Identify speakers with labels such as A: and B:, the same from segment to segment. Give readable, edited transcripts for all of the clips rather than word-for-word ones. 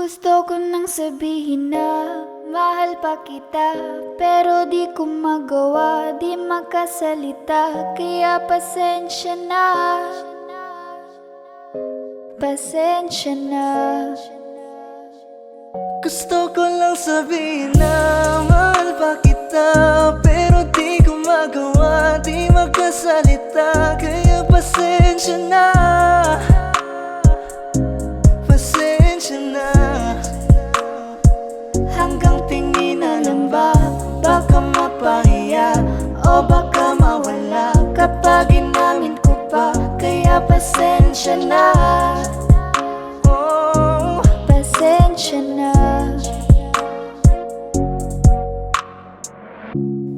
A: Gusto ko nang sabihin na mahal pa kita, pero di ko magawa, di makasalita. Kaya pasensya na, pasensya na.
B: Gusto ko lang sabihin na mahal pa kita, pero di ko magawa, di makasalita. Kaya pasensya na, pasensya na. Hanggang tingin na lang ba, baka mapahiya o baka mawala kapag inamin ko pa. Kaya pasensya na, oh,
A: Pasensya na.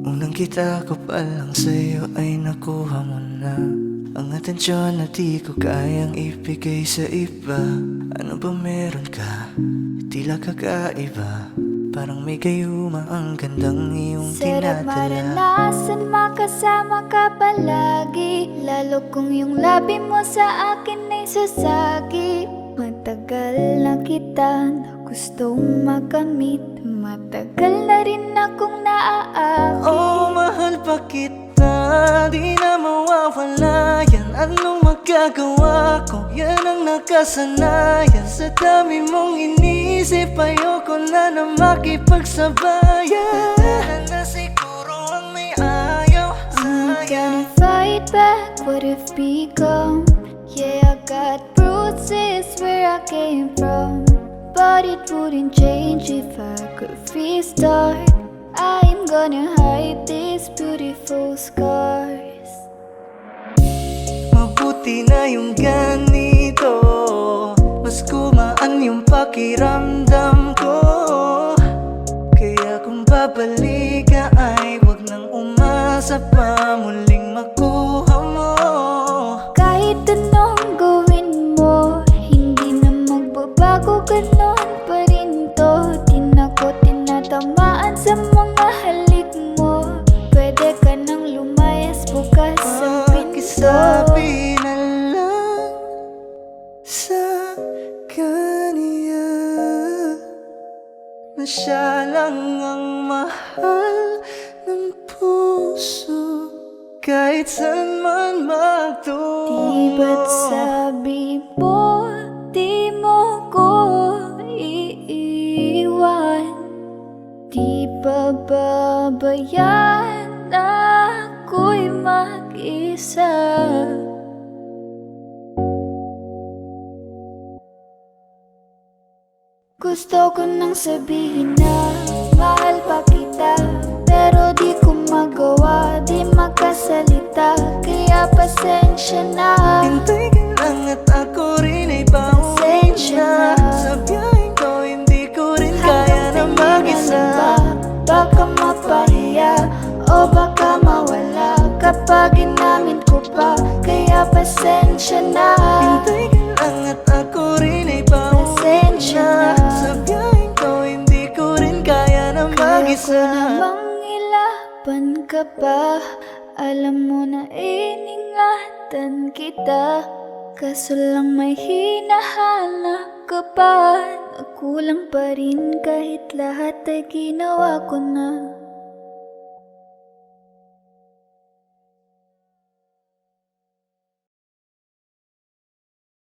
B: unang kita ko pa lang sa'yo ay nakuha mo na ang atensyon na di ko kayang ibigay sa iba. Ano ba meron ka? Tila kakaiba, parang may gayuma ang gandang iyong
A: Sarap
B: tinadala.
A: maranasan, makasama ka palagi, lalo kung yung labi mo sa akin ay sasagi. Matagal na kita na gustong makamit, matagal na rin akong naaakit.
B: Oh, mahal pa kita, di na mawawala yan. Anong magagawa ko? Yan ang nakasanayan. Sa dami mong inisip, ayoko na na makipagsabayan. Wala na siguro ang may ayaw
A: I'm
B: sa'yo.
A: gonna fight back what if become. Yeah, I got bruises where I came from, but it wouldn't change if I could restart. I'm gonna hide these beautiful scars.
B: Mabuti na yung ganito, mas gumaan yung pakiramdam ko. Kaya kung babalik ka ay wag nang umasa pa muling makuha mo.
A: Kahit anong gawin mo, hindi na magbabago, ganon pa rin to. Di na ko tinatamaan sa mga halik mo. Pwede ka nang lumayas, bukas ang pinto.
B: Pakisabi na lang sa kanya na siya lang ang mahal ng puso, kahit saan man magtungo.
A: Di ba't sabi mo, di mo ko iiwan? Di ba babayaan na ako'y mag-isa? Gusto ko nang sabihin na mahal pa kita, pero di ko magawa, di makasalita. Kaya pasensya na,
B: Hintay ka lang at ako rin ay pauwi
A: pasensya
B: na.
A: na.
B: Sa biyaheng to hindi ko rin kaya na mag-isa.
A: Baka mapahiya o baka mawala kapag inamin ko pa. Kaya pasensya na,
B: Hintay ka lang at ako rin ay pauwi
A: pasensya
B: na.
A: na.
B: Sa biyaheng to hindi ko rin kaya na
A: Kaya ko
B: mag-isa.
A: namang ilaban ka pa, alam mo na iningatan kita. Kaso lang may hinahanap ka pa, nakulang pa rin kahit lahat ay ginawa ko na.